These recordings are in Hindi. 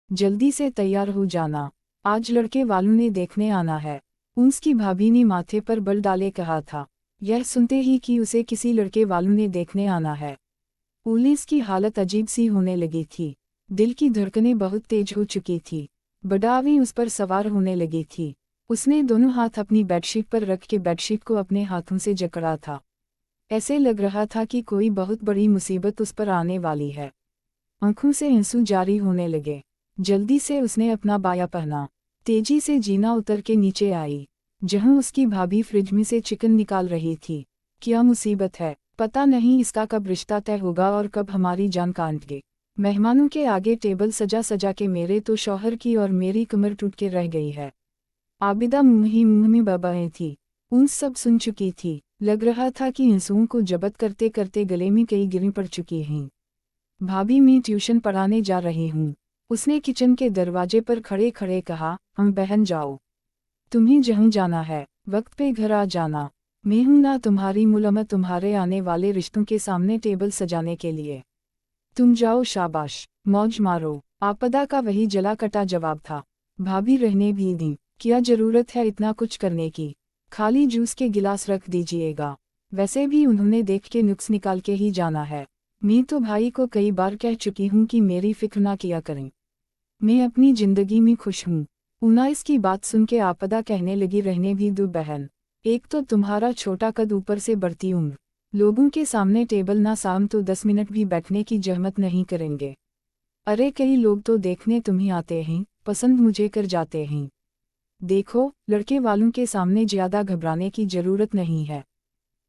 जल्दी से तैयार हो जाना, आज लड़के वालों ने देखने आना है। उसकी भाभी ने माथे पर बल डाले कहा था। यह सुनते ही कि उसे किसी लड़के वालों ने देखने आना है, पुलिस की हालत अजीब सी होने लगी थी। दिल की धड़कनें बहुत तेज हो चुकी थी। बडावी उस पर सवार होने लगी थी। उसने दोनों हाथ अपनी बेडशीट पर रख के बेडशीट को अपने हाथों से जकड़ा था। ऐसे लग रहा था कि कोई बहुत बड़ी मुसीबत उस पर आने वाली है। आंखों से आंसू जारी होने लगे। जल्दी से उसने अपना बाया पहना, तेजी से जीना उतर के नीचे आई, जहां उसकी भाभी फ्रिज में से चिकन निकाल रही थी। क्या मुसीबत है, पता नहीं इसका कब रिश्ता तय होगा और कब हमारी जान काट गए। मेहमानों के आगे टेबल सजा सजा के मेरे तो शौहर की और मेरी कमर टूट के रह गई है। आबिदा मुंह ही मुंह में बबाएं थी। उन सब सुन चुकी थी। लग रहा था कि आंसुओं को जब्त करते करते गले में कई गिरें पड़ चुकी हैं। भाभी मैं ट्यूशन पढ़ाने जा रही हूँ, उसने किचन के दरवाजे पर खड़े खड़े कहा। हम बहन जाओ, तुम्हें जहाँ जाना है वक्त पे घर आ जाना। मैं हूं ना तुम्हारी मुलम्मत तुम्हारे आने वाले रिश्तों के सामने टेबल सजाने के लिए। तुम जाओ, शाबाश, मौज मारो। आपदा का वही जला कटा जवाब था। भाभी रहने भी दी, क्या जरूरत है इतना कुछ करने की, खाली जूस के गिलास रख दीजिएगा। वैसे भी उन्होंने देख के नुक्स निकाल के ही जाना है। मैं तो भाई को कई बार कह चुकी हूँ कि मेरी फिक्र ना किया करें, मैं अपनी जिंदगी में खुश हूँ। 19 की बात सुन के आपदा कहने लगी, रहने भी दो बहन, एक तो तुम्हारा छोटा कद, ऊपर से बढ़ती उम्र, लोगों के सामने टेबल ना साम तो 10 मिनट भी बैठने की जहमत नहीं करेंगे। अरे कई लोग तो देखने तुम्हें आते हैं, पसंद मुझे कर जाते हैं। देखो, लड़के वालों के सामने ज्यादा घबराने की जरूरत नहीं है।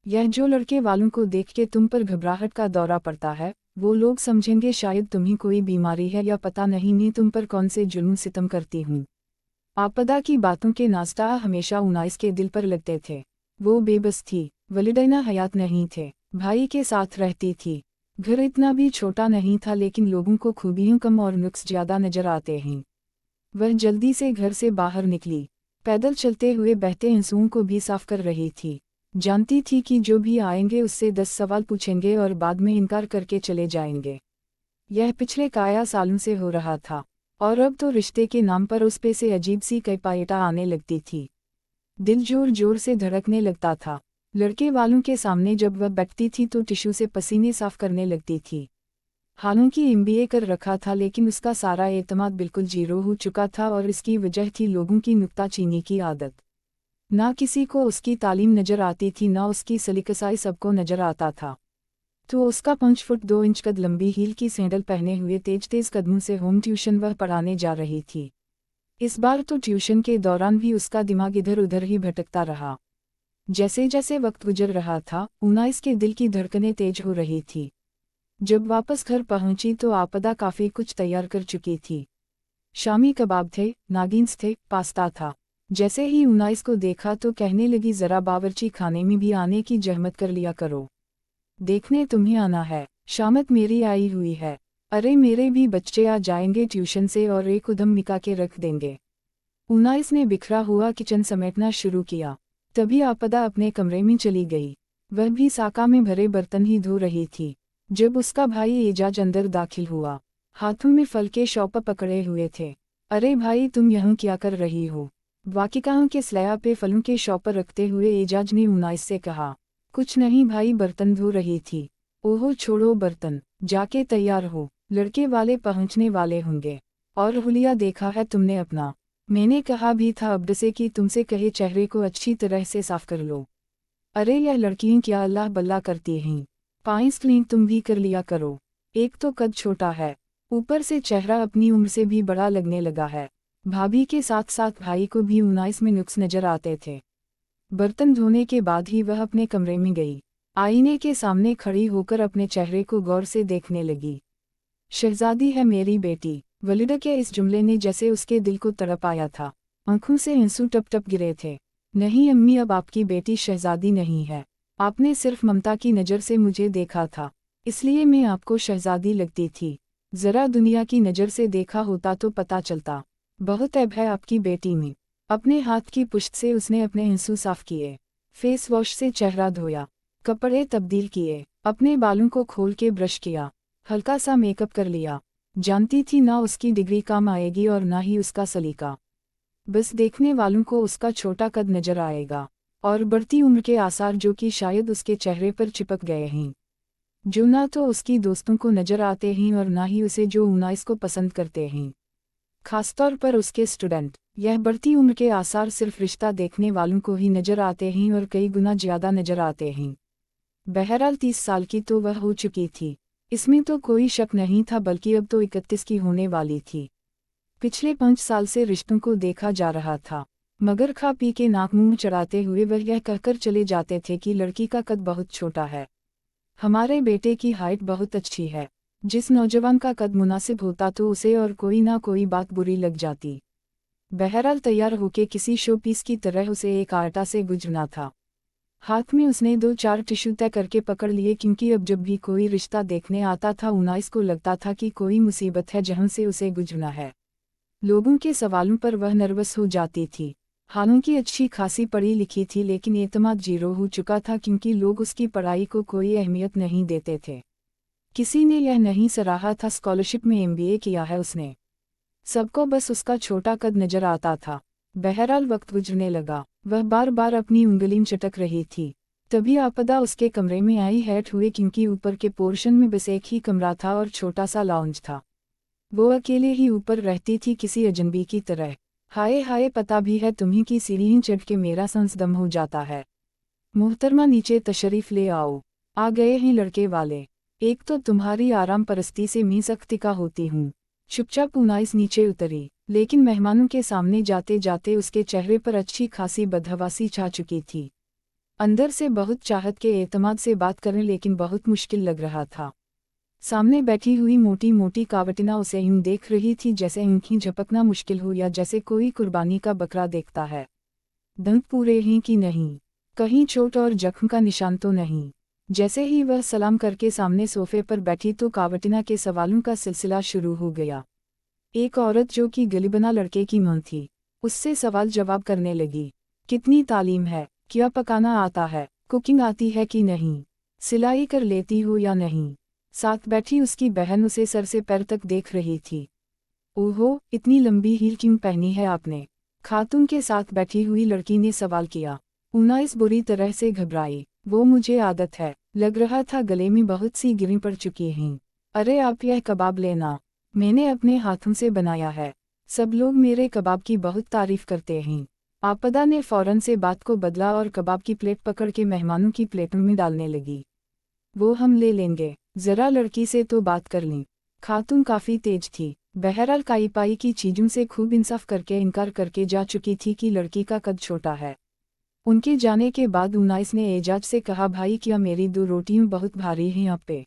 यह जो लड़के वालों को देख के तुम पर घबराहट का दौरा पड़ता है, वो लोग समझेंगे शायद तुम्हें कोई बीमारी है या पता नहीं मैं तुम पर कौन से जुल्म सितम करती हूँ। आपदा की बातों के नाश्ता हमेशा 19 के दिल पर लगते थे। वो बेबस थी, वलिदैन हयात नहीं थे, भाई के साथ रहती थी। घर इतना भी छोटा नहीं था, लेकिन लोगों को खूबियों कम और नुक्स ज्यादा नजर आते हैं। वह जल्दी से घर से बाहर निकली, पैदल चलते हुए बहते आंसुओं को भी साफ कर रही थी। जानती थी कि जो भी आएंगे उससे 10 सवाल पूछेंगे और बाद में इनकार करके चले जाएंगे। यह पिछले काया सालों से हो रहा था, और अब तो रिश्ते के नाम पर उस पे से अजीब सी कैपायटा आने लगती थी। दिल जोर जोर से धड़कने लगता था। लड़के वालों के सामने जब वह बैठती थी तो टिश्यू से पसीने साफ करने लगती थी। हालांकि एमबीए कर रखा था, लेकिन उसका सारा एतमाद बिल्कुल जीरो हो चुका था और इसकी वजह थी लोगों की नुक्ताचीनी की आदत। ना किसी को उसकी तालीम नजर आती थी, ना उसकी सलीकसाई सबको नजर आता था। तो उसका 5 फुट 2 इंच कद लंबी हील की सैंडल पहने हुए तेज तेज कदमों से होम ट्यूशन वह पढ़ाने जा रही थी। इस बार तो ट्यूशन के दौरान भी उसका दिमाग इधर उधर ही भटकता रहा। जैसे जैसे वक्त गुजर रहा था, 19 के दिल की धड़कनें तेज हो रही थी। जब वापस घर पहुंची तो आपदा काफी कुछ तैयार कर चुकी थी। शामी कबाब थे, नागिन्स थे, पास्ता था। जैसे ही 19 को देखा तो कहने लगी, जरा बावर्ची खाने में भी आने की जहमत कर लिया करो, देखने तुम्हें आना है, शामत मेरी आई हुई है। अरे मेरे भी बच्चे आ जाएंगे ट्यूशन से और एक उधम मिका के रख देंगे। 19 ने बिखरा हुआ किचन समेटना शुरू किया। तभी आपदा अपने कमरे में चली गई। वह भी साका में भरे बर्तन ही धो रही थी जब उसका भाई एजाज अंदर दाखिल हुआ। हाथों में फल के शॉप पकड़े हुए थे। अरे भाई तुम यहाँ क्या कर रही हो? वाकिकाओं के स्लैब पे फलों के शॉपर रखते हुए एजाज ने 19 से कहा। कुछ नहीं भाई, बर्तन धो रही थी। ओहो छोड़ो बर्तन, जाके तैयार हो, लड़के वाले पहुंचने वाले होंगे। और हुलिया देखा है तुमने अपना? मैंने कहा भी था अब्द से कि तुमसे कहे चेहरे को अच्छी तरह से साफ कर लो। अरे यह लड़कियां क्या अल्लाह बल्ला करती हैं, पाइस क्लीन तुम भी कर लिया करो। एक तो कद छोटा है, ऊपर से चेहरा अपनी उम्र से भी बड़ा लगने लगा है। भाभी के साथ साथ भाई को भी 19 में नुक्स नजर आते थे। बर्तन धोने के बाद ही वह अपने कमरे में गई। आईने के सामने खड़ी होकर अपने चेहरे को गौर से देखने लगी। शहजादी है मेरी बेटी, वलिदा के इस जुमले ने जैसे उसके दिल को तड़प आया था। आंखों से आंसू टप टप गिरे थे। नहीं अम्मी, अब आपकी बेटी शहजादी नहीं है। आपने सिर्फ ममता की नज़र से मुझे देखा था, इसलिए मैं आपको शहजादी लगती थी। जरा दुनिया की नज़र से देखा होता तो पता चलता। बहुत ऐब है आपकी बेटी में। अपने हाथ की पुश्त से उसने अपने आंसू साफ किए, फेस वॉश से चेहरा धोया, कपड़े तब्दील किए, अपने बालों को खोल के ब्रश किया, हल्का सा मेकअप कर लिया। जानती थी ना उसकी डिग्री काम आएगी और ना ही उसका सलीका। बस देखने वालों को उसका छोटा कद नजर आएगा और बढ़ती उम्र के आसार जो कि शायद उसके चेहरे पर चिपक गए हैं, जो ना तो उसकी दोस्तों को नजर आते हैं और ना ही उसे जो उनाइस को पसंद करते हैं, खासतौर पर उसके स्टूडेंट। यह बढ़ती उम्र के आसार सिर्फ रिश्ता देखने वालों को ही नजर आते हैं और कई गुना ज्यादा नजर आते हैं। बहरहाल 30 साल की तो वह हो चुकी थी, इसमें तो कोई शक नहीं था, बल्कि अब तो 31 की होने वाली थी। पिछले 5 साल से रिश्तों को देखा जा रहा था, मगर खा पी के नाक मुंह चढ़ाते हुए वह यह कहकर चले जाते थे कि लड़की का कद बहुत छोटा है, हमारे बेटे की हाइट बहुत अच्छी है। जिस नौजवान का कद मुनासिब होता तो उसे और कोई ना कोई बात बुरी लग जाती। बहरहाल तैयार होके किसी शोपीस की तरह उसे एक आटा से गुजरना था। हाथ में उसने 2-4 टिश्यू तय करके पकड़ लिए, क्योंकि अब जब भी कोई रिश्ता देखने आता था उनाइस को लगता था कि कोई मुसीबत है जहां से उसे गुजरना है। लोगों के सवालों पर वह नर्वस हो जाती थी। हालांकि अच्छी खासी पढ़ी लिखी थी, लेकिन एतमाद जीरो हो चुका था, क्योंकि लोग उसकी पढ़ाई को कोई अहमियत नहीं देते थे। किसी ने यह नहीं सराहा था स्कॉलरशिप में MBA किया है उसने। सबको बस उसका छोटा कद नजर आता था। बहरहाल वक्त गुजरने लगा, वह बार बार अपनी उंगली चटक रही थी। तभी आपदा उसके कमरे में आई। हैट हुए, क्योंकि ऊपर के पोर्शन में बस एक ही कमरा था और छोटा सा लाउंज था। वो अकेले ही ऊपर रहती थी, किसी अजनबी की तरह। हाय हाय, पता भी है तुम्हीं की सीढ़ी चढ़ के मेरा सांस दम हो जाता है। मोहतरमा नीचे तशरीफ ले आओ। आ गए हैं लड़के वाले। एक तो तुम्हारी आराम परस्ती से मी सख्तिका होती हूँ। चुपचाप उनाइस नीचे उतरी, लेकिन मेहमानों के सामने जाते जाते उसके चेहरे पर अच्छी खासी बदहवासी छा चुकी थी। अंदर से बहुत चाहत के एतमाद से बात करें, लेकिन बहुत मुश्किल लग रहा था। सामने बैठी हुई मोटी मोटी कावटिना उसे यूं देख रही थी जैसे आंखें झपकना मुश्किल हो, या जैसे कोई कुर्बानी का बकरा देखता है। दंत पूरे हैं कि नहीं, कहीं चोट और जख्म का निशान तो नहीं। जैसे ही वह सलाम करके सामने सोफे पर बैठी तो कावटिना के सवालों का सिलसिला शुरू हो गया। एक औरत जो कि गलीबना लड़के की मां थी, उससे सवाल जवाब करने लगी। कितनी तालीम है, क्या पकाना आता है, कुकिंग आती है कि नहीं, सिलाई कर लेती हो या नहीं। साथ बैठी उसकी बहन उसे सर से पैर तक देख रही थी। ओहो, इतनी लंबी हील क्यों पहनी है आपने, खातून के साथ बैठी हुई लड़की ने सवाल किया। उनाइस बुरी तरह से घबराई। वो मुझे आदत है, लग रहा था गले में बहुत सी गिरें पड़ चुकी हैं। अरे आप यह कबाब लेना, मैंने अपने हाथों से बनाया है, सब लोग मेरे कबाब की बहुत तारीफ करते हैं। आपदा ने फौरन से बात को बदला और कबाब की प्लेट पकड़ के मेहमानों की प्लेटों में डालने लगी। वो हम ले लेंगे, जरा लड़की से तो बात कर लीं। खातून काफ़ी तेज थी, बहरहाल काई पाई की चीज़ों से खूब इंसाफ करके इनकार करके जा चुकी थी कि लड़की का कद छोटा है। उनके जाने के बाद उनाइस ने एजाज से कहा, भाई क्या मेरी 2 रोटियां बहुत भारी हैं आप पे।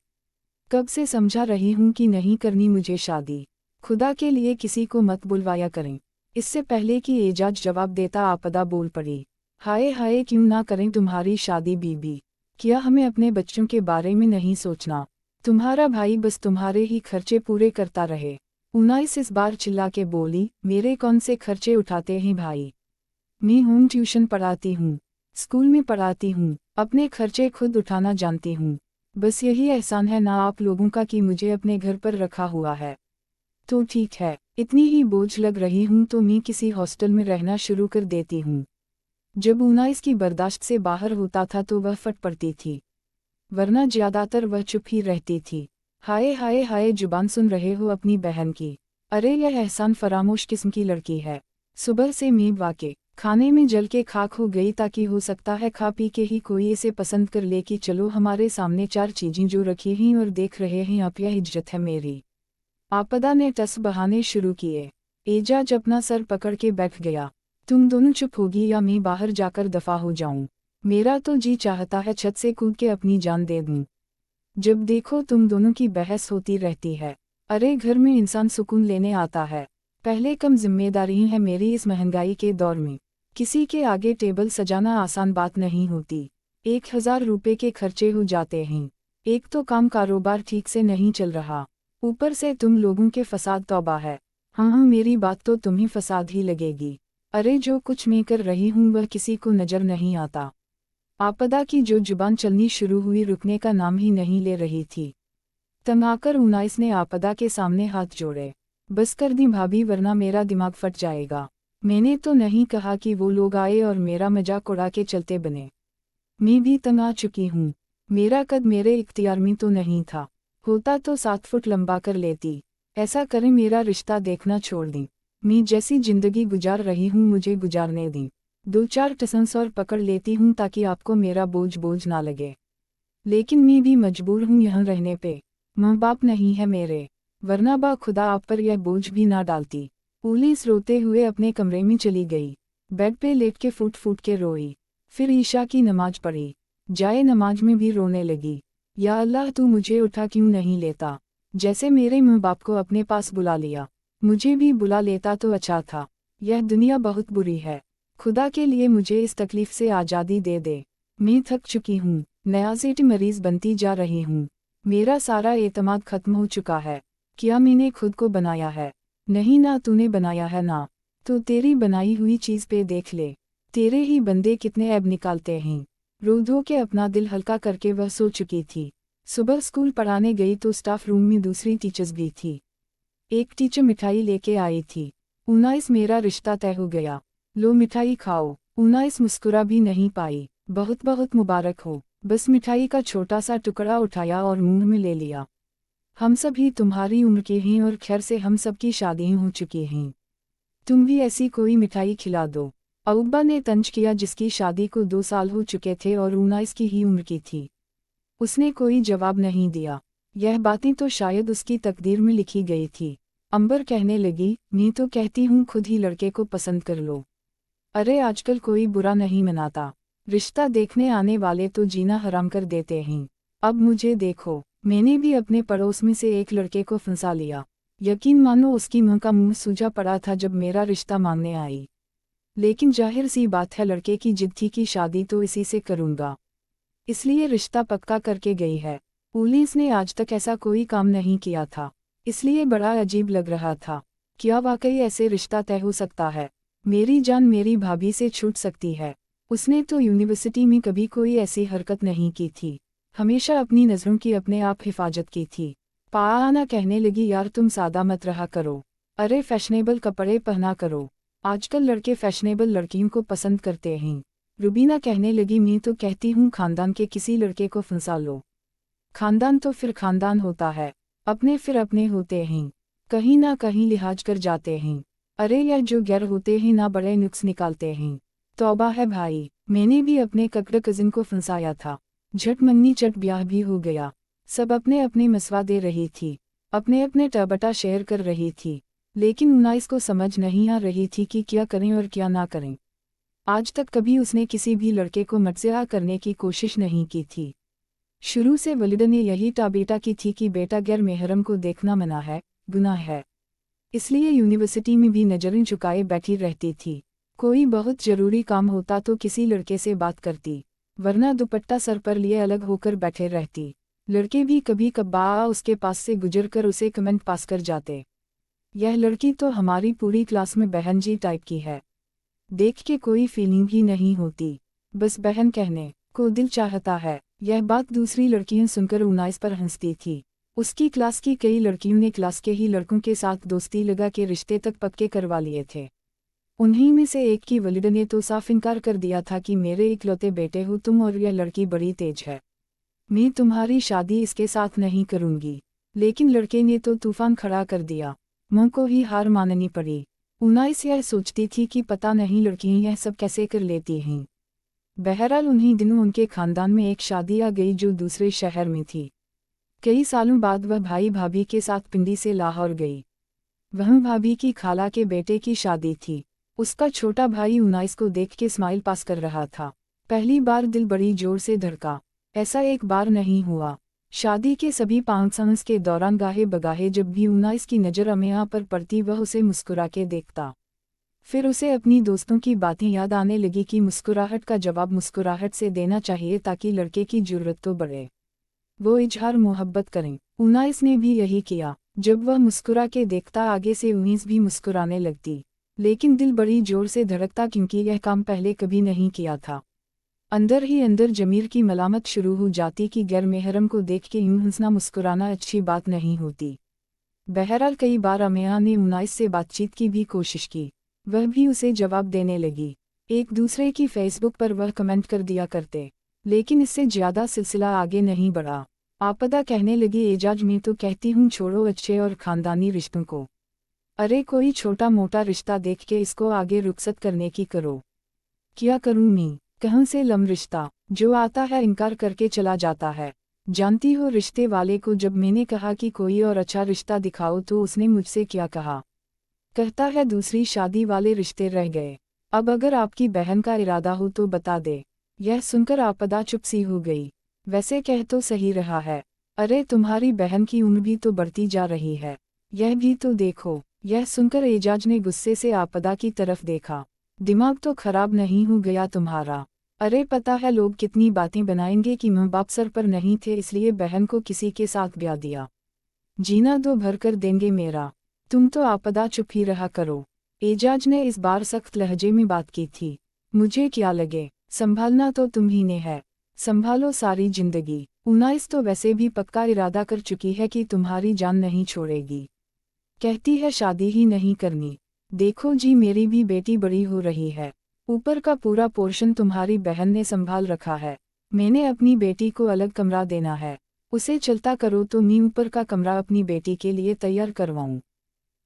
कब से समझा रही हूँ कि नहीं करनी मुझे शादी, खुदा के लिए किसी को मत बुलवाया करें। इससे पहले कि एजाज जवाब देता आपदा बोल पड़ी, हाय हाय, क्यों ना करें तुम्हारी शादी बीबी, क्या हमें अपने बच्चों के बारे में नहीं सोचना, तुम्हारा भाई बस तुम्हारे ही खर्चे पूरे करता रहे। उनाइस इस बार चिल्ला के बोली, मेरे कौन से खर्चे उठाते हैं भाई, मैं होम ट्यूशन पढ़ाती हूँ, स्कूल में पढ़ाती हूँ, अपने खर्चे खुद उठाना जानती हूँ। बस यही एहसान है ना आप लोगों का कि मुझे अपने घर पर रखा हुआ है। तो ठीक है, इतनी ही बोझ लग रही हूँ तो मैं किसी हॉस्टल में रहना शुरू कर देती हूँ। जब उनाइस की बर्दाश्त से बाहर होता था तो वह फट पड़ती थी, वरना ज्यादातर वह चुप ही रहती थी। हाय हाय हाय, जुबान सुन रहे हो अपनी बहन की, अरे यह एहसान फरामोश किस्म की लड़की है। सुबह से मैं वाके खाने में जल के खाक हो गई, ताकि हो सकता है खा पी के ही कोई इसे पसंद कर ले कि चलो हमारे सामने 4 चीजें जो रखी हैं और देख रहे हैं आप, यह इज्जत है मेरी। आपदा ने टस बहाने शुरू किए। एजाज अपना सर पकड़ के बैठ गया। तुम दोनों चुप होगी या मैं बाहर जाकर दफा हो जाऊं, मेरा तो जी चाहता है छत से कूद के अपनी जान दे दूं। जब देखो तुम दोनों की बहस होती रहती है। अरे घर में इंसान सुकून लेने आता है, पहले कम जिम्मेदारी है मेरी इस महंगाई के दौर में। किसी के आगे टेबल सजाना आसान बात नहीं होती, 1000 रुपये के खर्चे हो जाते हैं। एक तो काम कारोबार ठीक से नहीं चल रहा, ऊपर से तुम लोगों के फसाद तौबा है। हाँ हाँ, मेरी बात तो तुम्हें फसाद ही लगेगी। अरे जो कुछ मैं कर रही हूँ वह किसी को नजर नहीं आता। आपदा की जो जुबान चलनी शुरू हुई रुकने का नाम ही नहीं ले रही थी। तंग आकर उनाइस ने आपदा के सामने हाथ जोड़े। बस कर दी भाभी, वरना मेरा दिमाग फट जाएगा। मैंने तो नहीं कहा कि वो लोग आए और मेरा मजाक उड़ा के चलते बने। मैं भी तंग आ चुकी हूँ। मेरा कद मेरे इख्तियार में तो नहीं था, होता तो 7 फुट लंबा कर लेती। ऐसा करें, मेरा रिश्ता देखना छोड़ दी। मैं जैसी जिंदगी गुजार रही हूँ मुझे गुजारने दी। 2-4 टसंस और पकड़ लेती हूँ ताकि आपको मेरा बोझ बोझ ना लगे। लेकिन मैं भी मजबूर हूँ यहाँ रहने पे। माँ बाप नहीं है मेरे, वरना बा खुदा आप पर यह बोझ भी ना डालती। पुलिस रोते हुए अपने कमरे में चली गई। बेड पे लेट के फूट फूट के रोई। फिर ईशा की नमाज पढ़ी। जाए नमाज में भी रोने लगी। या अल्लाह, तू मुझे उठा क्यों नहीं लेता? जैसे मेरे माँ बाप को अपने पास बुला लिया, मुझे भी बुला लेता तो अच्छा था। यह दुनिया बहुत बुरी है। खुदा के लिए मुझे इस तकलीफ से आज़ादी दे दे। मैं थक चुकी हूँ, नयाज़ेट मरीज बनती जा रही हूँ। मेरा सारा एतमाद खत्म हो चुका है। क्या मैंने खुद को बनाया है? नहीं ना, तूने बनाया है ना। तो तेरी बनाई हुई चीज़ पे देख ले, तेरे ही बंदे कितने ऐब निकालते हैं। रो धो के अपना दिल हल्का करके वह सो चुकी थी। सुबह स्कूल पढ़ाने गई तो स्टाफ रूम में दूसरी टीचर्स भी थी। एक टीचर मिठाई लेके आई थी। उनाइस, मेरा रिश्ता तय हो गया, लो मिठाई खाओ। उनाइस मुस्कुरा भी नहीं पाई। बहुत बहुत मुबारक हो। बस मिठाई का छोटा सा टुकड़ा उठाया और मुंह में ले लिया। हम सब ही तुम्हारी उम्र के हैं और खैर से हम सब की शादियां हो चुकी हैं। तुम भी ऐसी कोई मिठाई खिला दो। अब्बा ने तंज किया, जिसकी शादी को 2 साल हो चुके थे और उनाइस की ही उम्र की थी। उसने कोई जवाब नहीं दिया। यह बातें तो शायद उसकी तकदीर में लिखी गई थी। अंबर कहने लगी, मैं तो कहती हूँ खुद ही लड़के को पसंद कर लो। अरे आजकल कोई बुरा नहीं मनाता। रिश्ता देखने आने वाले तो जीना हराम कर देते हैं। अब मुझे देखो, मैंने भी अपने पड़ोस में से एक लड़के को फंसा लिया। यकीन मानो उसकी मां का मुंह सूजा पड़ा था जब मेरा रिश्ता मांगने आई। लेकिन जाहिर सी बात है, लड़के की जिद थी कि शादी तो इसी से करूंगा, इसलिए रिश्ता पक्का करके गई है। पुलिस ने आज तक ऐसा कोई काम नहीं किया था, इसलिए बड़ा अजीब लग रहा था। क्या वाकई ऐसे रिश्ता तय हो सकता है? मेरी जान मेरी भाभी से छूट सकती है। उसने तो यूनिवर्सिटी में कभी कोई ऐसी हरकत नहीं की थी, हमेशा अपनी नज़रों की अपने आप हिफाजत की थी। पाआना कहने लगी, यार तुम सादा मत रहा करो। अरे फैशनेबल कपड़े पहना करो। आजकल लड़के फैशनेबल लड़कियों को पसंद करते हैं। रुबीना कहने लगी, मैं तो कहती हूँ खानदान के किसी लड़के को फंसा लो। खानदान तो फिर खानदान होता है, अपने फिर अपने होते हैं, कहीं ना कहीं लिहाज कर जाते हैं। अरे यार, जो गैर होते हैं ना बड़े नुक्स निकालते हैं। तौबा है भाई, मैंने भी अपने ककड़ कजिन को फंसाया था। झट मन्नी चट ब्याह भी हो गया। सब अपने अपने मसवा दे रही थी, अपने अपने टबटा शेयर कर रही थी। लेकिन उनाइस को समझ नहीं आ रही थी कि क्या करें और क्या ना करें। आज तक कभी उसने किसी भी लड़के को मज़ाक करने की कोशिश नहीं की थी। शुरू से वलिद ने यही टाबेटा की थी कि बेटा गैर महरम को देखना मना है, गुनाह है। इसलिए यूनिवर्सिटी में भी नजरें झुकाए बैठी रहती थी। कोई बहुत जरूरी काम होता तो किसी लड़के से बात करती, वरना दुपट्टा सर पर लिए अलग होकर बैठे रहती। लड़के भी कभी कभार उसके पास से गुजरकर उसे कमेंट पास कर जाते, यह लड़की तो हमारी पूरी क्लास में बहन जी टाइप की है। देख के कोई फीलिंग ही नहीं होती, बस बहन कहने को दिल चाहता है। यह बात दूसरी लड़कियां सुनकर उनाइस पर हंसती थी। उसकी क्लास की कई लड़कियों ने क्लास के ही लड़कों के साथ दोस्ती लगा के रिश्ते तक पक्के करवा लिए थे। उन्हीं में से एक की वलिद ने तो साफ इनकार कर दिया था कि मेरे इकलौते बेटे हो तुम और यह लड़की बड़ी तेज है, मैं तुम्हारी शादी इसके साथ नहीं करूंगी। लेकिन लड़के ने तो तूफान खड़ा कर दिया, मुंह को ही हार माननी पड़ी। उनाइस यह सोचती थी कि पता नहीं लड़कियां यह सब कैसे कर लेती हैं। बहरहाल उन्हीं दिनों उनके खानदान में एक शादी आ गई जो दूसरे शहर में थी। कई सालों बाद वह भाई भाभी के साथ पिंडी से लाहौर गई। वह भाभी की खाला के बेटे की शादी थी। उसका छोटा भाई उनाइस को देख के स्माइल पास कर रहा था। पहली बार दिल बड़ी जोर से धड़का। ऐसा एक बार नहीं हुआ। शादी के सभी फंक्शंस के दौरान गाहे बगाहे जब भी उनाइस की नज़र अमिया पर पड़ती वह उसे मुस्कुरा के देखता। फिर उसे अपनी दोस्तों की बातें याद आने लगी कि मुस्कुराहट का जवाब मुस्कुराहट से देना चाहिए ताकि लड़के की जुर्रत तो बढ़े, वो इजहार मोहब्बत करें। उनाइस ने भी यही किया। जब वह मुस्कुरा के देखता आगे से उनीस भी मुस्कुराने लगती, लेकिन दिल बड़ी जोर से धड़कता क्योंकि यह काम पहले कभी नहीं किया था। अंदर ही अंदर जमीर की मलामत शुरू हो जाती कि गैर महरम को देख के यूं हंसना मुस्कुराना अच्छी बात नहीं होती। बहरहाल कई बार अमिया ने उनाइस से बातचीत की भी कोशिश की, वह भी उसे जवाब देने लगी। एक दूसरे की फेसबुक पर वह कमेंट कर दिया करते, लेकिन इससे ज़्यादा सिलसिला आगे नहीं बढ़ा। आपदा कहने लगी, एजाज मैं तो कहती हूँ छोड़ो अच्छे और ख़ानदानी रिश्तों को। अरे कोई छोटा मोटा रिश्ता देख के इसको आगे रुखसत करने की करो। क्या करूँ मैं, कहाँ से लम रिश्ता, जो आता है इनकार करके चला जाता है। जानती हो रिश्ते वाले को जब मैंने कहा कि कोई और अच्छा रिश्ता दिखाओ तो उसने मुझसे क्या कहा, कहता है दूसरी शादी वाले रिश्ते रह गए। अब अगर आपकी बहन का इरादा हो तो बता दे। यह सुनकर आपदा चुप सी हो गई। वैसे कह तो सही रहा है। अरे तुम्हारी बहन की उम्र भी तो बढ़ती जा रही है, यह भी तो देखो। यह सुनकर एजाज ने गुस्से से आपदा की तरफ देखा। दिमाग तो खराब नहीं हो गया तुम्हारा? अरे पता है लोग कितनी बातें बनाएंगे कि माँ बाप सर पर नहीं थे इसलिए बहन को किसी के साथ ब्याह दिया। जीना दो भर कर देंगे मेरा। तुम तो आपदा चुप ही रहा करो। एजाज ने इस बार सख्त लहजे में बात की थी। मुझे क्या लगे, संभालना तो तुम ही ने है, संभालो सारी जिंदगी। उनाइस तो वैसे भी पक्का इरादा कर चुकी है कि तुम्हारी जान नहीं छोड़ेगी। कहती है शादी ही नहीं करनी। देखो जी मेरी भी बेटी बड़ी हो रही है, ऊपर का पूरा पोर्शन तुम्हारी बहन ने संभाल रखा है। मैंने अपनी बेटी को अलग कमरा देना है, उसे चलता करो तो मैं ऊपर का कमरा अपनी बेटी के लिए तैयार करवाऊं।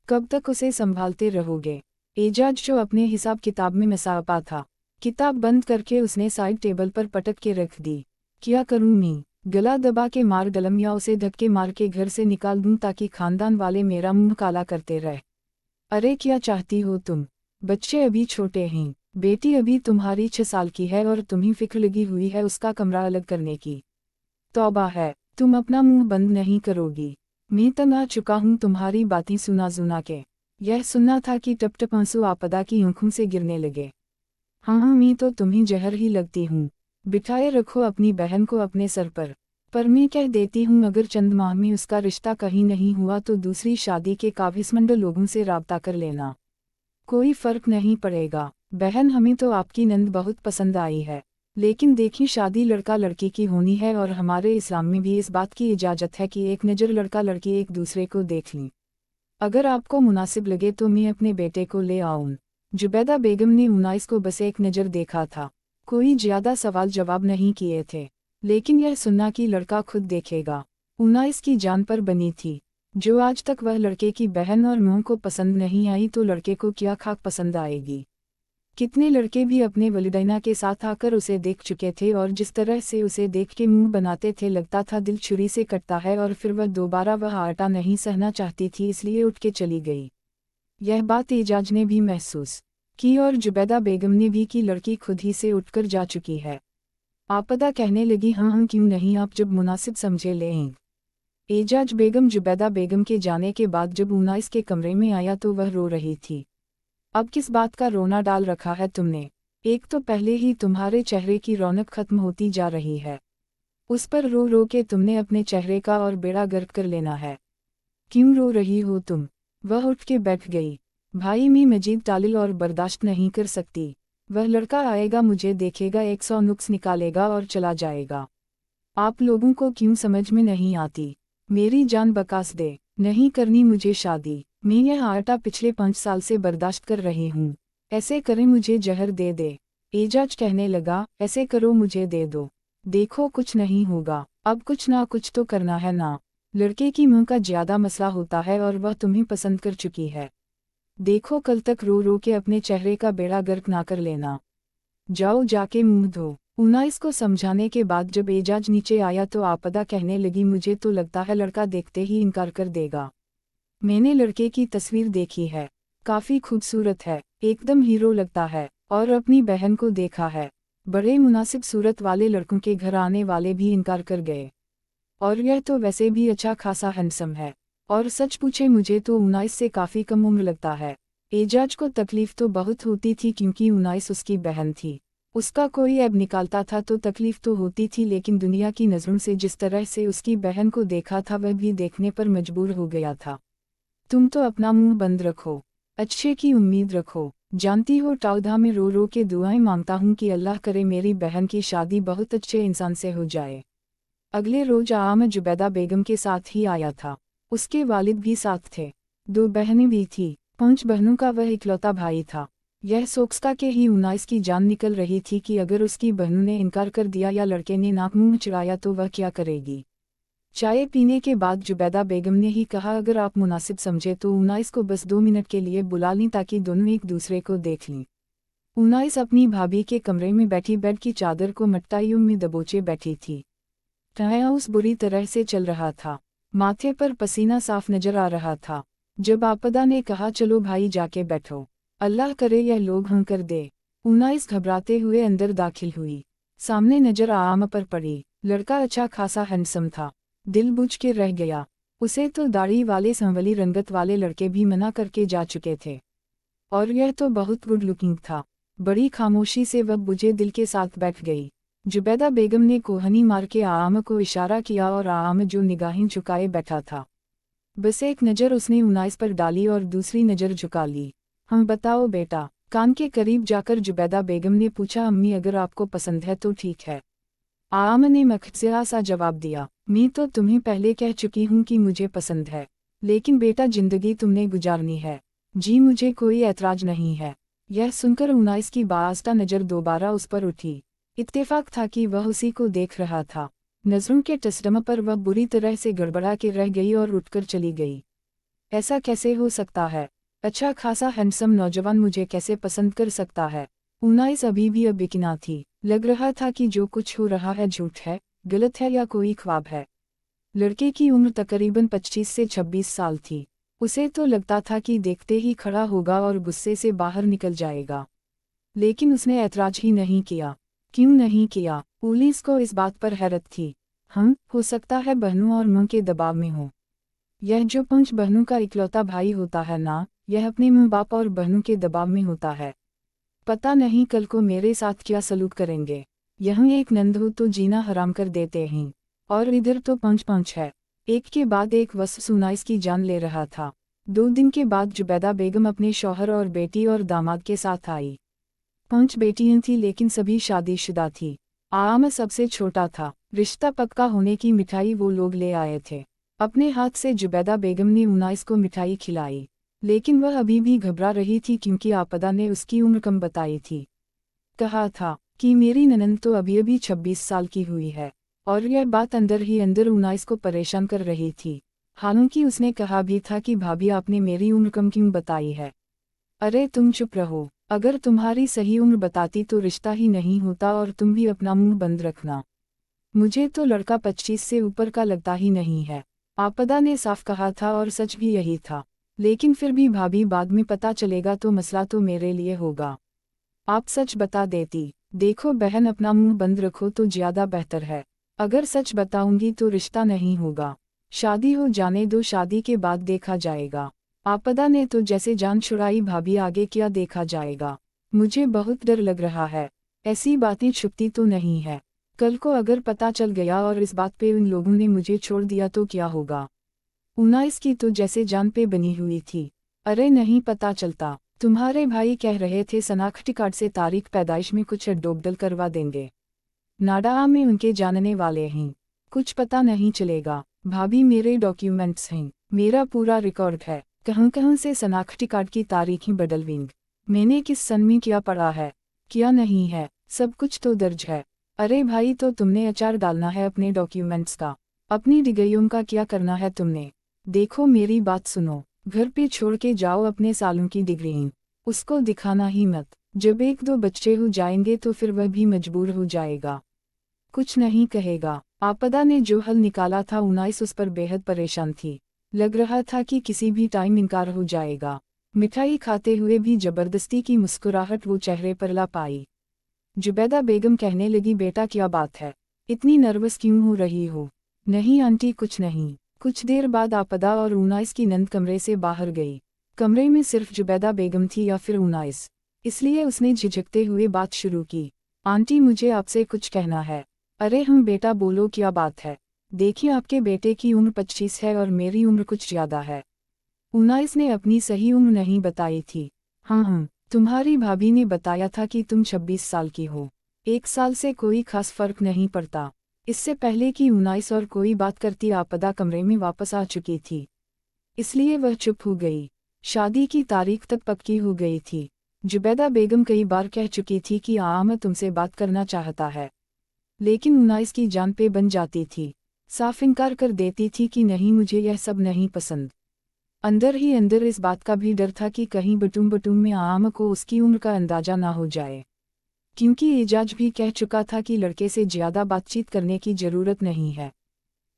कब तक उसे संभालते रहोगे? एजाज जो अपने हिसाब किताब में मसापा था, किताब बंद करके उसने साइड टेबल पर पटक के रख दी। क्या करूं मैं, गला दबा के मार डालूं या उसे धक्के मार के घर से निकाल दूं ताकि खानदान वाले मेरा मुंह काला करते रहे। अरे क्या चाहती हो तुम? बच्चे अभी छोटे हैं, बेटी अभी तुम्हारी 6 साल की है और तुम्हें फिक्र लगी हुई है उसका कमरा अलग करने की। तौबा है, तुम अपना मुंह बंद नहीं करोगी। मैं तंग आ चुका हूँ तुम्हारी बातें सुना सुना के। यह सुनना था कि टप टप आंसू आपदा की आंखों से गिरने लगे। हाँ मैं तो तुम्हें जहर ही लगती हूँ। बिठाए रखो अपनी बहन को अपने सर पर मैं कह देती हूँ अगर चंद माह में उसका रिश्ता कहीं नहीं हुआ तो दूसरी शादी के काबिज़मंद लोगों से राब्ता कर लेना, कोई फर्क नहीं पड़ेगा। बहन हमें तो आपकी नंद बहुत पसंद आई है, लेकिन देखी शादी लड़का लड़की की होनी है और हमारे इस्लाम में भी इस बात की इजाज़त है कि एक नज़र लड़का लड़की एक दूसरे को देख लें। अगर आपको मुनासिब लगे तो मैं अपने बेटे को ले आऊं। जुबैदा बेगम ने उनाइस को बस एक नज़र देखा था, कोई ज़्यादा सवाल जवाब नहीं किए थे, लेकिन यह सुनना कि लड़का खुद देखेगा उनाइस की जान पर बनी थी। जो आज तक वह लड़के की बहन और मुँह को पसंद नहीं आई तो लड़के को क्या खाक पसंद आएगी। कितने लड़के भी अपने वलिदैन के साथ आकर उसे देख चुके थे और जिस तरह से उसे देख के मुंह बनाते थे लगता था दिल छुरी से कटता है और फिर वह दोबारा वह आटा नहीं सहना चाहती थी इसलिए उठ के चली गई। यह बात एजाज ने भी महसूस की और जुबैदा बेगम ने भी कि लड़की खुद ही से उठकर जा चुकी है। आपदा कहने लगी, हाँ क्यों नहीं, आप जब मुनासिब समझे लें। एजाज बेगम जुबैदा बेगम के जाने के बाद जब उनाइस के कमरे में आया तो वह रो रही थी। अब किस बात का रोना डाल रखा है तुमने? एक तो पहले ही तुम्हारे चेहरे की रौनक खत्म होती जा रही है, उस पर रो रो के तुमने अपने चेहरे का और बेड़ा गर्क कर लेना है। क्यों रो रही हो तुम? वह उठ के बैठ गई। भाई मैं मजीद तालिल और बर्दाश्त नहीं कर सकती। वह लड़का आएगा, मुझे देखेगा, 100 नुक्स निकालेगा और चला जाएगा। आप लोगों को क्यों समझ में नहीं आती? मेरी जान बकास दे, नहीं करनी मुझे शादी। मैं यह आटा पिछले 5 साल से बर्दाश्त कर रही हूँ, ऐसे करें मुझे जहर दे दे। एजाज कहने लगा, ऐसे करो मुझे दे दो, देखो कुछ नहीं होगा। अब कुछ ना कुछ तो करना है ना। लड़के की मुँह का ज़्यादा मसला होता है और वह तुम्हें पसंद कर चुकी है। देखो कल तक रो रो के अपने चेहरे का बेड़ा गर्क ना कर लेना। जाओ जाके मुंह धो। उनाइस को समझाने के बाद जब एजाज नीचे आया तो आपदा कहने लगी, मुझे तो लगता है लड़का देखते ही इनकार कर देगा। मैंने लड़के की तस्वीर देखी है, काफ़ी खूबसूरत है, एकदम हीरो लगता है। और अपनी बहन को देखा है, बड़े मुनासिब सूरत वाले लड़कों के घर आने वाले भी इनकार कर गए। और यह तो वैसे भी अच्छा खासा हैंडसम है। और सच पूछे मुझे तो उनाइस से काफ़ी कम उम्र लगता है। एजाज को तकलीफ तो बहुत होती थी क्योंकि उनाइस उसकी बहन थी। उसका कोई ऐब निकालता था तो तकलीफ तो होती थी, लेकिन दुनिया की नज़रों से जिस तरह से उसकी बहन को देखा था वह भी देखने पर मजबूर हो गया था। तुम तो अपना मुंह बंद रखो, अच्छे की उम्मीद रखो। जानती हो टाउधा में रो रो के दुआएं मांगता हूँ कि अल्लाह करे मेरी बहन की शादी बहुत अच्छे इंसान से हो जाए। अगले रोज आम जुबैदा बेगम के साथ ही आया था। उसके वालिद भी साथ थे। 2 बहनें भी थी। 5 बहनों का वह इकलौता भाई था। यह सोचता के ही उनाइस की जान निकल रही थी कि अगर उसकी बहनों ने इनकार कर दिया या लड़के ने नाक मुंह चिढ़ाया तो वह क्या करेगी। चाय पीने के बाद जुबैदा बेगम ने ही कहा, अगर आप मुनासिब समझे तो उनाइस को बस 2 मिनट के लिए बुला लें ताकि दोनों एक दूसरे को देख लें। उनाइस अपनी भाभी के कमरे में बैठी बेड की चादर को मटकाइयों में दबोचे बैठी थी। टायाउस बुरी तरह से चल रहा था। माथे पर पसीना साफ नजर आ रहा था। जब आपदा ने कहा, चलो भाई जाके बैठो, अल्लाह करे यह लोग हम कर दे। उनाइस घबराते हुए अंदर दाखिल हुई। सामने नजर आम पर पड़ी। लड़का अच्छा खासा हैंडसम था। दिल बुझ के रह गया। उसे तो दाढ़ी वाले संवली रंगत वाले लड़के भी मना करके जा चुके थे, और यह तो बहुत गुड लुकिंग था। बड़ी खामोशी से वह बुझे दिल के साथ बैठ गई। जुबैदा बेगम ने कोहनी मार के आम को इशारा किया और आम जो निगाहें झुकाए बैठा था। बस एक नज़र उसने उनाइस पर डाली और दूसरी नज़र झुका ली। हम बताओ बेटा, कान के करीब जाकर जुबैदा बेगम ने पूछा। अम्मी अगर आपको पसंद है तो ठीक है। आम ने मखसिया सा जवाब दिया, मैं तो तुम्हें पहले कह चुकी हूँ कि मुझे पसंद है, लेकिन बेटा जिंदगी तुमने गुजारनी है। जी मुझे कोई ऐतराज नहीं है। यह सुनकर उनाइस की बास्ता नज़र दोबारा उस पर उठी। इत्तेफाक था कि वह उसी को देख रहा था। नज़रों के टसडम पर वह बुरी तरह से गड़बड़ा के रह गई और उठकर चली गई। ऐसा कैसे हो सकता है? अच्छा खासा हैंडसम नौजवान मुझे कैसे पसंद कर सकता है? उनाइस अभी भी बेकिना थी। लग रहा था कि जो कुछ हो रहा है झूठ है, गलत है या कोई ख्वाब है। लड़के की उम्र तकरीबन 25 से 26 साल थी। उसे तो लगता था कि देखते ही खड़ा होगा और गुस्से से बाहर निकल जाएगा, लेकिन उसने ऐतराज ही नहीं किया। क्यों नहीं किया? पुलिस को इस बात पर हैरत थी। हो सकता है बहनों और मां के दबाव में हो। यह जो 5 बहनों का इकलौता भाई होता है ना, यह अपने माँ बाप और बहनों के दबाव में होता है। पता नहीं कल को मेरे साथ क्या सलूक करेंगे। यहाँ एक नंद हो तो जीना हराम कर देते हैं, और इधर तो 5 है। एक के बाद एक वस्फ उनाइस की जान ले रहा था। 2 दिन के बाद जुबैदा बेगम अपने शौहर और बेटी और दामाद के साथ आई। 5 बेटियां थी लेकिन सभी शादीशुदा थी। आम सबसे छोटा था। रिश्ता पक्का होने की मिठाई वो लोग ले आए थे। अपने हाथ से जुबैदा बेगम ने उनाइस को मिठाई खिलाई, लेकिन वह अभी भी घबरा रही थी क्योंकि आपदा ने उसकी उम्र कम बताई थी। कहा था कि मेरी ननंद तो अभी अभी 26 साल की हुई है, और यह बात अंदर ही अंदर उनाइस को परेशान कर रही थी। हालांकि उसने कहा भी था कि भाभी आपने मेरी उम्र कम क्यों बताई है। अरे तुम चुप रहो, अगर तुम्हारी सही उम्र बताती तो रिश्ता ही नहीं होता और तुम भी अपना मुंह बंद रखना। मुझे तो लड़का 25 से ऊपर का लगता ही नहीं है। आपदा ने साफ कहा था और सच भी यही था। लेकिन फिर भी भाभी बाद में पता चलेगा तो मसला तो मेरे लिए होगा। आप सच बता देती। देखो बहन, अपना मुंह बंद रखो तो ज्यादा बेहतर है। अगर सच बताऊंगी तो रिश्ता नहीं होगा। शादी हो जाने दो, शादी के बाद देखा जाएगा। आपदा ने तो जैसे जान छुड़ाई, भाभी आगे क्या देखा जाएगा। मुझे बहुत डर लग रहा है। ऐसी बातें छुपती तो नहीं है। कल को अगर पता चल गया और इस बात पे उन लोगों ने मुझे छोड़ दिया तो क्या होगा। उनाइस की तो जैसे जान पे बनी हुई थी। अरे नहीं पता चलता। तुम्हारे भाई कह रहे थे शनाख्ती कार्ड से तारीख पैदाइश में कुछ अड्डोबदल करवा देंगे। नाडा में उनके जानने वाले हैं। कुछ पता नहीं चलेगा। भाभी मेरे डॉक्यूमेंट्स हैं, मेरा पूरा रिकॉर्ड है। कहाँ कहाँ से शनाख्ती कार्ड की तारीखें बदलविंग। मैंने किस सन में क्या पढ़ा है, क्या नहीं है, सब कुछ तो दर्ज है। अरे भाई, तो तुमने अचार डालना है अपने डॉक्यूमेंट्स का। अपनी डिग्रियों का क्या करना है तुमने। देखो मेरी बात सुनो, घर पे छोड़ के जाओ अपने सालों की डिग्री, उसको दिखाना ही मत। जब 1-2 बच्चे हो जाएंगे तो फिर वह भी मजबूर हो जाएगा, कुछ नहीं कहेगा। आपदा ने जो हल निकाला था, उनाइस उस पर बेहद परेशान थी। लग रहा था कि किसी भी टाइम इनकार हो जाएगा। मिठाई खाते हुए भी जबरदस्ती की मुस्कुराहट वो चेहरे पर ला पाई। जुबैदा बेगम कहने लगी, बेटा क्या बात है, इतनी नर्वस क्यों हो रही हो। नहीं आंटी कुछ नहीं। कुछ देर बाद आपदा और उनाइस की नंद कमरे से बाहर गई। कमरे में सिर्फ जुबैदा बेगम थी या फिर उनाइस, इसलिए उसने झिझकते हुए बात शुरू की। आंटी मुझे आपसे कुछ कहना है। अरे हम बेटा बोलो क्या बात है। देखिए आपके बेटे की उम्र 25 है और मेरी उम्र कुछ ज़्यादा है। उनाइस ने अपनी सही उम्र नहीं बताई थी। हाँ तुम्हारी भाभी ने बताया था कि तुम 26 साल की हो। 1 साल से कोई खास फर्क नहीं पड़ता। इससे पहले कि उनाइस और कोई बात करती आपदा कमरे में वापस आ चुकी थी, इसलिए वह चुप हो गई। शादी की तारीख तक पक्की हो गई थी। जुबैदा बेगम कई बार कह चुकी थी कि मैं तुमसे बात करना चाहता है, लेकिन उनाइस की जान पे बन जाती थी। साफ इनकार कर देती थी कि नहीं, मुझे यह सब नहीं पसंद। अंदर ही अंदर इस बात का भी डर था कि कहीं बटूम बटूम में आम को उसकी उम्र का अंदाजा ना हो जाए, क्योंकि एजाज भी कह चुका था कि लड़के से ज्यादा बातचीत करने की जरूरत नहीं है।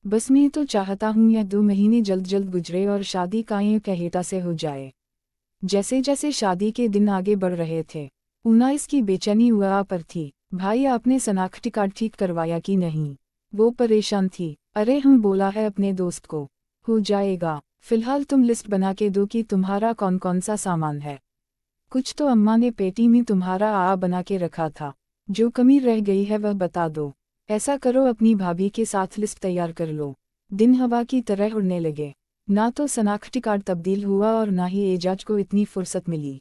बस मैं तो चाहता हूँ यह 2 महीने जल्द जल्द गुजरे और शादी का यूं कहेटा से हो जाए। जैसे जैसे शादी के दिन आगे बढ़ रहे थे, उनाइस की बेचैनी हुआ पर थी। भाई, आपने शनाख्ती कार्ड ठीक करवाया कि नहीं? वो परेशान थी। अरे हम बोला है अपने दोस्त को, हो जाएगा। फिलहाल तुम लिस्ट बना के दो कि तुम्हारा कौन कौन सा सामान है। कुछ तो अम्मा ने पेटी में तुम्हारा बना के रखा था, जो कमी रह गई है वह बता दो। ऐसा करो, अपनी भाभी के साथ लिस्ट तैयार कर लो। दिन हवा की तरह उड़ने लगे। ना तो शनाख्ती कार्ड तब्दील हुआ और ना ही एजाज को इतनी फुर्सत मिली।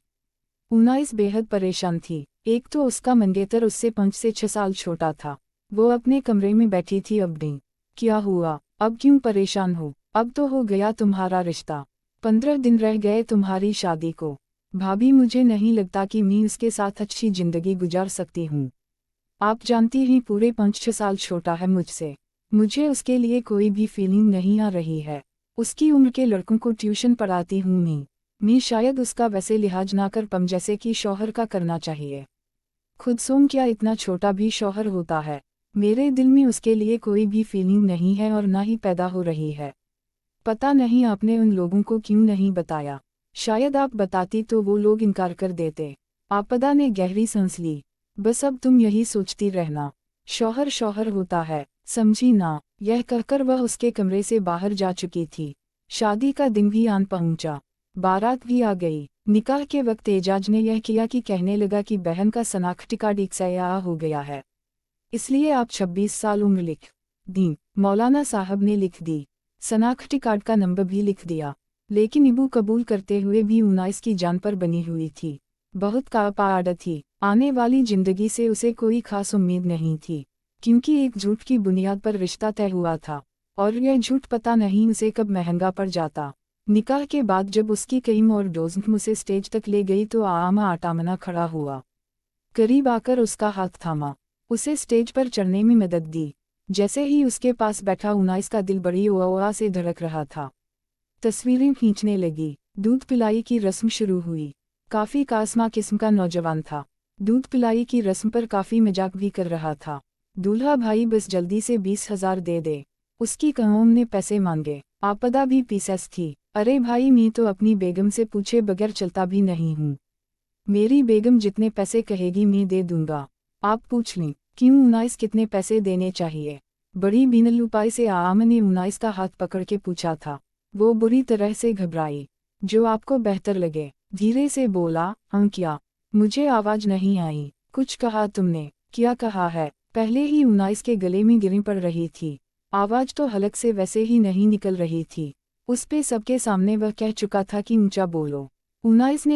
उनाइस बेहद परेशान थी। एक तो उसका मंगेतर उससे 5 से 6 साल छोटा था। वो अपने कमरे में बैठी थी। अब नहीं, क्या हुआ? अब क्यों परेशान हो? अब तो हो गया तुम्हारा रिश्ता। 15 दिन रह गए तुम्हारी शादी को। भाभी, मुझे नहीं लगता कि मैं उसके साथ अच्छी जिंदगी गुजार सकती हूँ। आप जानती ही, पूरे 5-6 साल छोटा है मुझसे। मुझे उसके लिए कोई भी फीलिंग नहीं आ रही है। उसकी उम्र के लड़कों को ट्यूशन पढ़ाती हूँ मैं शायद उसका वैसे लिहाज ना कर पम जैसे कि शौहर का करना चाहिए। खुद सोम क्या इतना छोटा भी शौहर होता है? मेरे दिल में उसके लिए कोई भी फीलिंग नहीं है और ना ही पैदा हो रही है। पता नहीं आपने उन लोगों को क्यों नहीं बताया। शायद आप बताती तो वो लोग इनकार कर देते। आपदा ने गहरी सांस ली। बस अब तुम यही सोचती रहना, शौहर शौहर होता है, समझी ना? यह कहकर वह उसके कमरे से बाहर जा चुकी थी। शादी का दिन भी आन पहुंचा। बारात भी आ गई। निकाह के वक्त एजाज ने यह किया कि कहने लगा कि बहन का शनाख्ती कार्ड एक्सपायर हो गया है, इसलिए आप 26 साल उम्र लिख दी। मौलाना साहब ने लिख दी। शनाख्ती कार्ड का नंबर भी लिख दिया। लेकिन इबू कबूल करते हुए भी उनाइस की जान पर बनी हुई थी। बहुत कापाड़ थी। आने वाली जिंदगी से उसे कोई खास उम्मीद नहीं थी, क्योंकि एक झूठ की बुनियाद पर रिश्ता तय हुआ था, और यह झूठ पता नहीं उसे कब महंगा पड़ जाता। निकाह के बाद जब उसकी कईम और दोस्त उसे स्टेज तक ले गई तो आटामना खड़ा हुआ। करीब आकर उसका हाथ थामा, उसे स्टेज पर चढ़ने में मदद दी। जैसे ही उसके पास बैठा उनाइस का दिल बड़ी ओआ से धड़क रहा था। तस्वीरें खींचने लगी। दूध पिलाई की रस्म शुरू हुई। काफी कास्मा किस्म का नौजवान था। दूध पिलाई की रस्म पर काफी मजाक भी कर रहा था। दूल्हा भाई, बस जल्दी से 20,000 दे दे। उसकी कौम ने पैसे मांगे। आपदा भी पीसेस थी। अरे भाई, मैं तो अपनी बेगम से पूछे बगैर चलता भी नहीं हूँ। मेरी बेगम जितने पैसे कहेगी मैं दे दूंगा। आप पूछ लें, क्यों उनाइस कितने पैसे देने चाहिए? बड़ी बिनलुपाई से ने उनाइस का हाथ पकड़ के पूछा था। वो बुरी तरह से घबराई। जो आपको बेहतर लगे, धीरे से बोला। क्या? मुझे आवाज नहीं आई। कुछ कहा तुमने? क्या कहा है? पहले ही उनाइस के गले में गिरी पड़ रही थी। आवाज तो हलक से वैसे ही नहीं निकल रही थी। उस पे सबके सामने वह कह चुका था कि ऊंचा बोलो। उनाइस ने